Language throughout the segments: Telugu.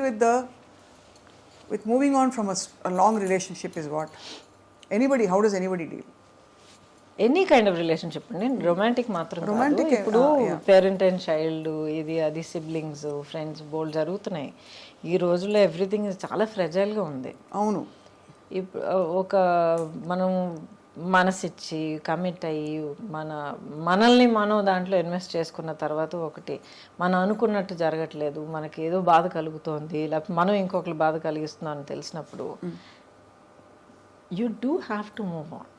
with moving on from a long relationship is what? How does anybody deal? Any kind of relationship అండి, రొమాంటిక్ మాత్రం కాదు. Romantic, ఇప్పుడు yeah. పేరెంట్ అండ్ చైల్డ్ ఇది అది సిబ్లింగ్స్ ఫ్రెండ్స్ బోల్డ్ జరుగుతున్నాయి ఈ రోజుల్లో. ఎవ్రీథింగ్ చాలా ఫ్రెజైల్గా ఉంది. అవును. ఇప్పుడు ఒక మనం మనసిచ్చి కమిట్ అయ్యి మనల్ని మనం దాంట్లో ఇన్వెస్ట్ చేసుకున్న తర్వాత ఒకటి మనం అనుకున్నట్టు జరగట్లేదు, మనకి ఏదో బాధ కలుగుతోంది, లేకపోతే మనం ఇంకొకరు బాధ కలిగిస్తున్నాం అని తెలిసినప్పుడు you do have to move on.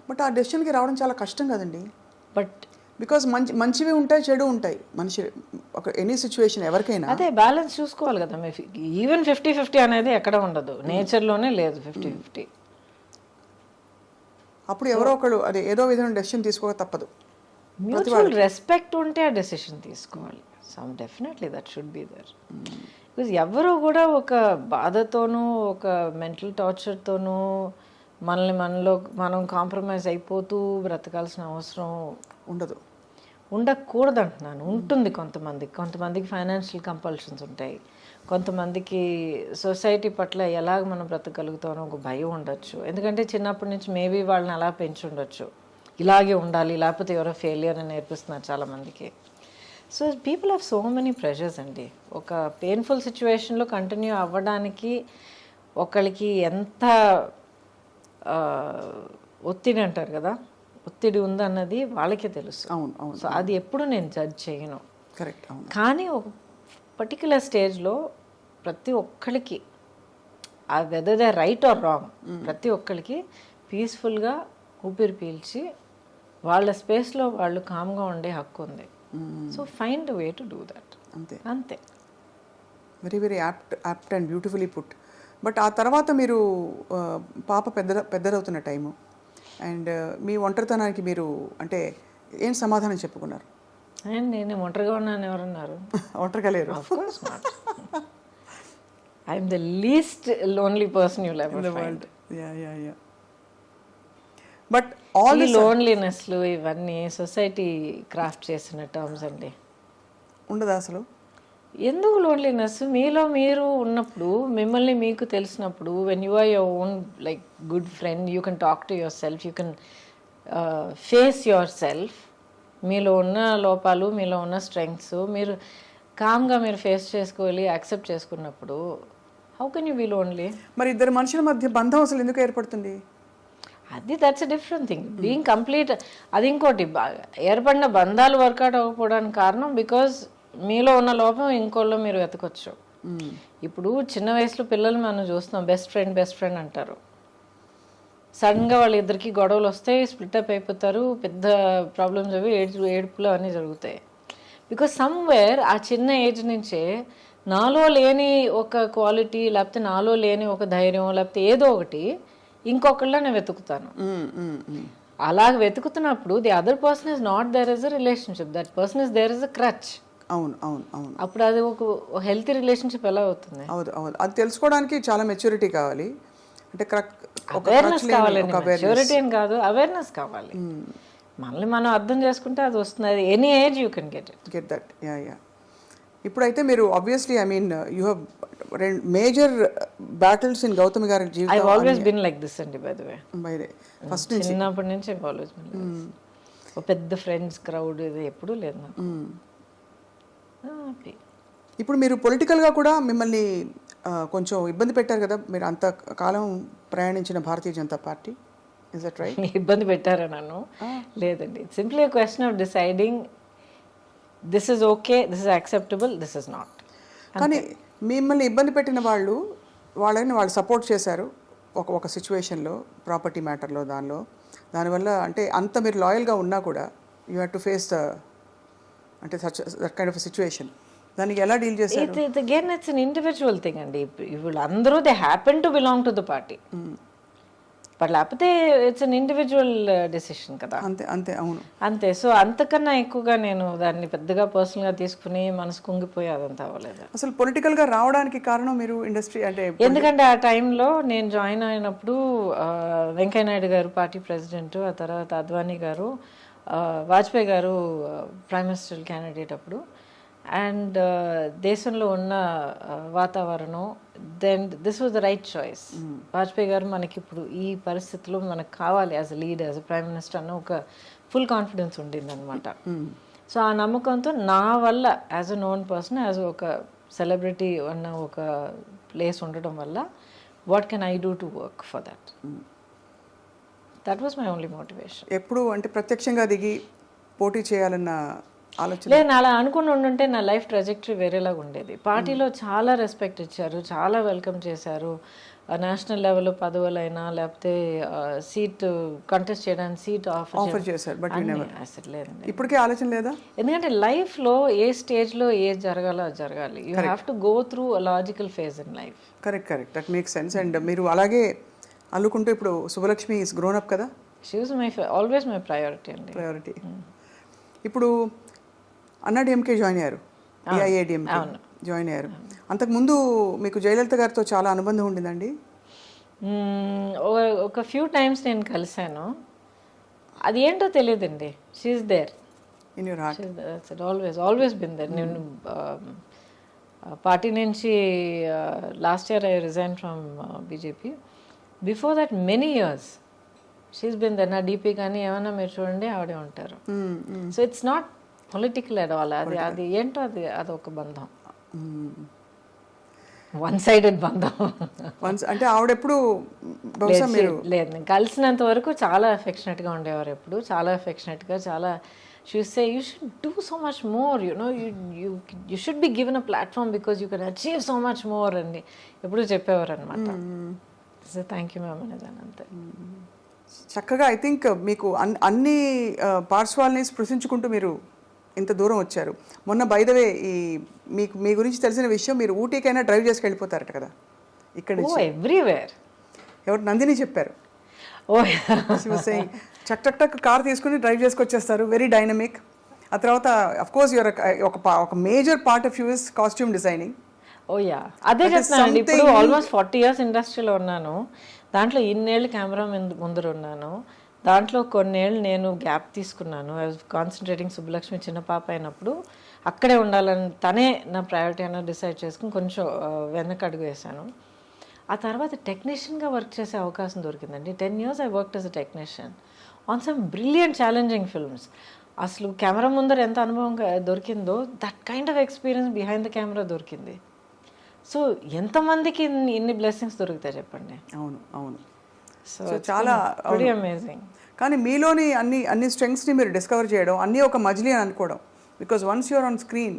But ఆ డెసిషన్కి రావడం చాలా కష్టం కదండి. బట్ బికాస్ మంచివి ఉంటాయి, చెడు ఉంటాయి. మనిషి ఒక ఎనీ సిచ్యువేషన్ ఎవరికైనా అదే బ్యాలెన్స్ చూసుకోవాలి కదా. ఈవెన్ 50-50 అనేది ఎక్కడ ఉండదు, నేచర్లోనే లేదు 50-50. అప్పుడు ఎవరో ఒకళ్ళు అదే ఏదో విధమైన డెసిషన్ తీసుకోక తప్పదు. మ్యూచువల్ రెస్పెక్ట్ ఉంటే ఆ డెసిషన్ తీసుకోవాలి. Some definitely that should be there. Because ఎవరు కూడా ఒక బాధతోనూ ఒక మెంటల్ టార్చర్తోనూ మనం కాంప్రమైజ్ అయిపోతూ బ్రతకాల్సిన అవసరం ఉండకూడదు అంటున్నాను. ఉంటుంది కొంతమందికి ఫైనాన్షియల్ కంపల్షన్స్ ఉంటాయి, కొంతమందికి సొసైటీ పట్ల ఎలాగ మనం బ్రతకగలుగుతామో ఒక భయం ఉండొచ్చు. ఎందుకంటే చిన్నప్పటి నుంచి మేబీ వాళ్ళని అలా పెంచి ఉండొచ్చు, ఇలాగే ఉండాలి లేకపోతే ఎవరో ఫెయిలియర్ అని నేర్పిస్తున్నారు చాలామందికి. So people have so many pressures అండి. ఒక పెయిన్ఫుల్ సిచ్యువేషన్లో కంటిన్యూ అవ్వడానికి ఒకళ్ళకి ఎంత ఒత్తిడి అంటారు కదా, ఒత్తిడి ఉందన్నది వాళ్ళకే తెలుసు. అవును. సో అది ఎప్పుడు నేను జడ్జ్ చేయను. కరెక్ట్. కానీ ఒక పర్టికులర్ స్టేజ్లో ప్రతి ఒక్కరికి ఆ whether they right are wrong, ప్రతి ఒక్కరికి పీస్ఫుల్గా ఊపిరి పీల్చి వాళ్ళ స్పేస్లో వాళ్ళు కామ్గా ఉండే హక్కు ఉంది. So find way to do that. అంతే. Very very apt and beautifully put. But ఆ తర్వాత మీరు పాప పెద్దదవుతున్న టైము అండ్ మీ ఒంటరితనానికి మీరు అంటే ఏం సమాధానం చెప్పుకున్నారు? నేను ఒంటరిగా ఉన్నాను ఎవరన్నారు? ఒంటరిగా లేరు. I'm the least lonely person you'll ever find. But all ఈ లోన్లీనెస్లు ఇవన్నీ సొసైటీ క్రాఫ్ట్ చేసిన టర్మ్స్ అండి. ఉండదా అసలు? ఎందుకు లోన్లీనెస్? మీలో మీరు ఉన్నప్పుడు, మిమ్మల్ని మీకు తెలిసినప్పుడు, when you are your own like good friend, you can talk to yourself, you can face yourself. మీలో ఉన్న లోపాలు, మీలో ఉన్న స్ట్రెంగ్స్ మీరు కామ్గా మీరు ఫేస్ చేసుకోవాలి, యాక్సెప్ట్ చేసుకున్నప్పుడు how can you be lonely? మరి ఇద్దరు మనుషుల మధ్య బంధం అసలు ఎందుకు ఏర్పడుతుంది? అది that's a different thing. Being complete అది ఇంకోటి. ఏర్పడిన బంధాలు వర్కౌట్ అవ్వకపోవడానికి కారణం బికాజ్ మీలో ఉన్న లోపం ఇంకోళ్ళు మీరు వెతకొచ్చు. ఇప్పుడు చిన్న వయసులో పిల్లలు మనం చూస్తున్నాం, బెస్ట్ ఫ్రెండ్ అంటారు. సడన్గా వాళ్ళిద్దరికి గొడవలు వస్తాయి, స్ప్లిటప్ అయిపోతారు, పెద్ద ప్రాబ్లమ్స్ అవి ఏడుపులు అన్నీ జరుగుతాయి. బికాజ్ సమ్వేర్ ఆ చిన్న ఏజ్ నుంచే నాలో లేని ఒక క్వాలిటీ, లేకపోతే నాలో లేని ఒక ధైర్యం, లేకపోతే ఏదో ఒకటి ఇంకొకళ్ళ నేను వెతుకుతాను. అలాగ వెతుకుతున్నప్పుడు the other person is not there is a relationship, that person is there is a crutch. అవును. అప్పుడు అది ఒక హెల్తీ రిలేషన్షిప్ ఎలా అవుతుంది? అవును. అది తెలుసుకోవడానికి చాలా మెచ్యూరిటీ కావాలి. అంటే అవేర్నెస్ కావాలండి. మెచ్యూరిటీ అని కాదు, అవేర్నెస్ కావాలి. మనల్ని మనం అర్థం చేసుకుంటే అది వస్తుంది. అది any age you can get that. ఇప్పుడైతే మీరు obviously I mean you have major battles in Gautami గారి జీవితం. I always been like this అండి. బై ద వే ఫస్ట్ నుంచి చిన్నప్పటి నుంచి I always been like this. ఒక పెద్ద ఫ్రెండ్స్ క్రౌడ్ ఇది ఎప్పుడూ లేదు నాకు. ఇప్పుడు మీరు పొలిటికల్గా కూడా మిమ్మల్ని కొంచెం ఇబ్బంది పెట్టారు కదా, మీరు అంత కాలం ప్రయాణించిన Bharatiya Janata Party. Is that right? ఇబ్బంది పెట్టారా నన్ను? లేదండి. Simply a question of deciding this is okay, this is acceptable, this is not. కానీ మిమ్మల్ని ఇబ్బంది పెట్టిన వాళ్ళని సపోర్ట్ చేశారు ఒక సిచ్యువేషన్లో, ప్రాపర్టీ మ్యాటర్లో, దానివల్ల అంటే అంత మీరు లాయల్గా ఉన్నా కూడా యూ హ్యావ్ టు ఫేస్ అంటే దట్ కైండ్ ఆఫ్ సిచ్యువేషన్. దానికి ఎలా డీల్ చేశారు? Again it's an individual thing అండి. ఇప్పుడు అందరూ they happen to belong to the party, but లేకపోతే ఇట్స్ అన్ ఇండివిజువల్ డెసిషన్ కదా. అంతే. అవును, అంతే. సో అంతకన్నా ఎక్కువగా నేను దాన్ని పెద్దగా పర్సనల్గా తీసుకుని మనసు కుంగిపోయి అదంతా అవ్వలేదు. అసలు పొలిటికల్గా రావడానికి కారణం మీరు ఇండస్ట్రీ అంటే ఎందుకంటే ఆ టైంలో నేను జాయిన్ అయినప్పుడు వెంకయ్య నాయుడు గారు పార్టీ ప్రెసిడెంట్, ఆ తర్వాత అద్వానీ గారు, వాజ్పేయి గారు ప్రైమ్ మినిస్టర్ క్యాండిడేట్. అప్పుడు అండ్ దేశంలో ఉన్న వాతావరణం, then this was the right choice. Vajpayee గారు మనకి ఇప్పుడు ఈ పరిస్థితిలో మనకు కావాలి as a leader, as a prime minister అన్న ఒక ఫుల్ కాన్ఫిడెన్స్ ఉండింది అనమాట. సో ఆ నమ్మకంతో నా వల్ల as a known person, as ఒక సెలబ్రిటీ అన్న ఒక ప్లేస్ ఉండటం వల్ల what can I do to work for that. That was my only motivation. ఎప్పుడు అంటే ప్రత్యక్షంగా దిగి పోటీ చేయాలన్న ఆలోచన లేదు, అలా అనుకుని ఉండుంటే నా లైఫ్ ట్రాజెక్టరీ వేరేలాగా ఉండేది. పార్టీలో చాలా రెస్పెక్ట్ ఇచ్చారు, చాలా వెల్కమ్ చేశారు. నేషనల్ లెవెల్లో పదవులైనా లేకపోతే సీట్ కంటెస్ట్ చేయడానికి సీట్ ఆఫర్ చేశారు, బట్ అసలు లేదండి. ఇప్పటికే ఆలోచన లేదా? ఎందుకంటే లైఫ్లో ఏ స్టేజ్లో ఏది జరగాలో అది జరగాలి. You have to go through a logical phase in life. Correct, that make sense. And మీరు అలాగే అల్లుకుంటూ ఇప్పుడు శుభలక్ష్మి ఈస్ గ్రోన్ అప్ కదా. She was always my priority అండి. ప్రయారిటీ. ఇప్పుడు అన్నాడీఎంకే జాయిన్ అయ్యారు, ఏఐఏడిఎంకే జాయిన్ అయ్యారు. అంతకుముందు మీకు జయలలిత గారితో చాలా అనుబంధం ఉండిందండి? ఒక ఫ్యూ టైమ్స్ నేను కలిశాను. అది ఏంటో తెలియదండి. She's there in your heart. Always been there. నేను పార్టీ నుంచి last year I resign from BJP. Before that many years she's been there. నా డీపీ కానీ ఏమైనా మీరు చూడండి ఆవిడే ఉంటారు. So it's not political at all. అది ఏంటో అది ఒక బంధం, వన్ సైడెడ్ బంధం. అంటే ఆవిడెప్పుడు బహుశా మీరు లేదు, నేను కలిసినంత వరకు చాలా అఫెక్షనేట్గా ఉండేవారు. ఎప్పుడు చాలా అఫెక్షనేట్గా, చాలా చూస్తే you should do so much more, you should be given a platform because you can achieve so much more అని ఎప్పుడు చెప్పేవారు అనమాట. సో థ్యాంక్ యూ మ్యామ్ అనేదాన్ని అంతే. చక్కగా ఐ థింక్ మీకు అన్ని పార్శ్వాల్ని స్పృశించుకుంటూ మీరు ఇంత దూరం వచ్చారు. మొన్న బైదవే మీకు మీ గురించి తెలిసిన విషయం, మీరు ఊటీకైనా డ్రైవ్ చేసి వెళ్ళిపోతారట కదా ఇక్కడ నుంచి. ఎవ్రీవేర్. ఎవరు? నందిని చెప్పారు. చక్ టక్ టక్ కార్ తీసుకుని డ్రైవ్ చేసుకొచ్చేస్తారు, వెరీ డైనమిక్. ఆ తర్వాత అఫ్ కోర్స్ యువర్ ఒక major part of you is costume designing. Oh yeah, అదే చెప్తానండి. ఇప్పుడు ఆల్మోస్ట్ 40 years ఇండస్ట్రీలో ఉన్నాను. దాంట్లో ఇన్నేళ్ళు కెమెరా ముందర ఉన్నాను. దాంట్లో కొన్నేళ్ళు నేను గ్యాప్ తీసుకున్నాను. I was concentrating. సుబ్బలక్ష్మి చిన్న పాప అయినప్పుడు అక్కడే ఉండాలని తనే నా ప్రయారిటీ అయినా డిసైడ్ చేసుకుని కొంచెం వెనక అడుగు వేశాను. ఆ తర్వాత టెక్నీషియన్గా వర్క్ చేసే అవకాశం దొరికిందండి. 10 years I worked as a technician on some brilliant challenging films. అసలు కెమెరా ముందర ఎంత అనుభవం దొరికిందో, that kind of experience behind the camera దొరికింది. సో ఎంతమందికి ఇన్ని బ్లెస్సింగ్స్ దొరుకుతాయి చెప్పండి. అవును అవును. సో చాలా అమేజింగ్. కానీ మీలోని అన్ని స్ట్రెంగ్స్ని మీరు డిస్కవర్ చేయడం, అన్నీ ఒక మజిలీ అని అనుకోవడం. Because once you're on screen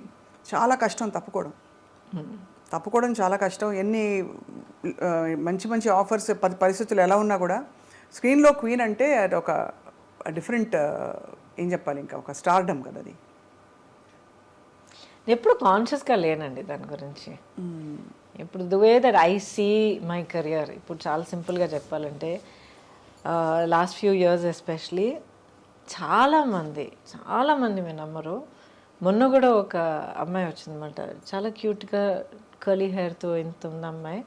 చాలా కష్టం తప్పుకోవడం చాలా కష్టం. ఎన్ని మంచి మంచి ఆఫర్స్, పరిస్థితులు ఎలా ఉన్నా కూడా స్క్రీన్లో క్వీన్ అంటే అది ఒక డిఫరెంట్, ఏం చెప్పాలి, ఇంకా ఒక స్టార్డమ్ కదా అది. ఎప్పుడు కాన్షియస్గా లేనండి దాని గురించి. ఇప్పుడు the way that I see my career, ఇప్పుడు చాలా సింపుల్గా చెప్పాలంటే లాస్ట్ ఫ్యూ ఇయర్స్ ఎస్పెషలీ చాలామంది మీరు నమ్మరు, మొన్న కూడా ఒక అమ్మాయి వచ్చిందన్నమాట, చాలా క్యూట్గా కర్లీ హెయిర్తో ఇంత ఉంది అమ్మాయి.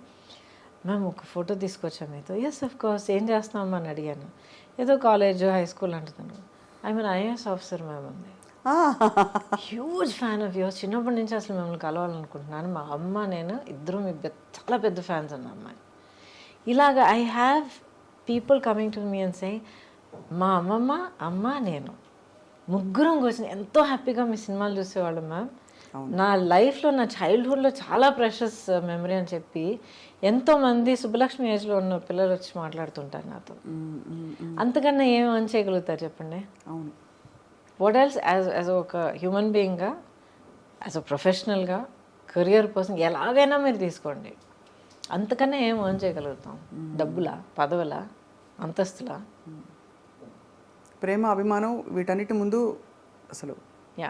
మ్యామ్ ఒక ఫోటో తీసుకొచ్చాము మీతో. Yes of course. ఏం చేస్తామని అని అడిగాను. ఏదో కాలేజ్ హై స్కూల్ అంటున్నాను. I mean IAS officer ma'am ఉంది. Huge fan of yours. చిన్నప్పటి నుంచి అసలు మిమ్మల్ని కలవాలనుకుంటున్నాను. మా అమ్మ నేను ఇద్దరు మీ చాలా పెద్ద ఫ్యాన్స్ అన్న అమ్మాయి. ఇలాగ I have people coming to me and say, మా అమ్మ నేను ముగ్గురం కూర్చొని ఎంతో హ్యాపీగా మీ సినిమాలు చూసేవాళ్ళం మ్యామ్. నా లైఫ్లో, నా చైల్డ్హుడ్లో చాలా ప్రెషస్ మెమరీ అని చెప్పి ఎంతోమంది సుబ్బలక్ష్మి ఏజ్లో ఉన్న పిల్లలు వచ్చి మాట్లాడుతుంటారు నాతో. అంతకన్నా ఏం అని చేయగలుగుతారు చెప్పండి? అవును. వాట్ ఎల్స్ యాజ్ ఒక హ్యూమన్ బీయింగ్గా, యాజ్ అ ప్రొఫెషనల్గా, కెరియర్ పర్సన్ ఎలాగైనా మీరు తీసుకోండి, అంతకన్నా ఏం ఎర్న్ చేయగలుగుతాం? డబ్బులా, పదవులా, అంతస్తులా? ప్రేమ, అభిమానం వీటన్నిటి ముందు అసలు యా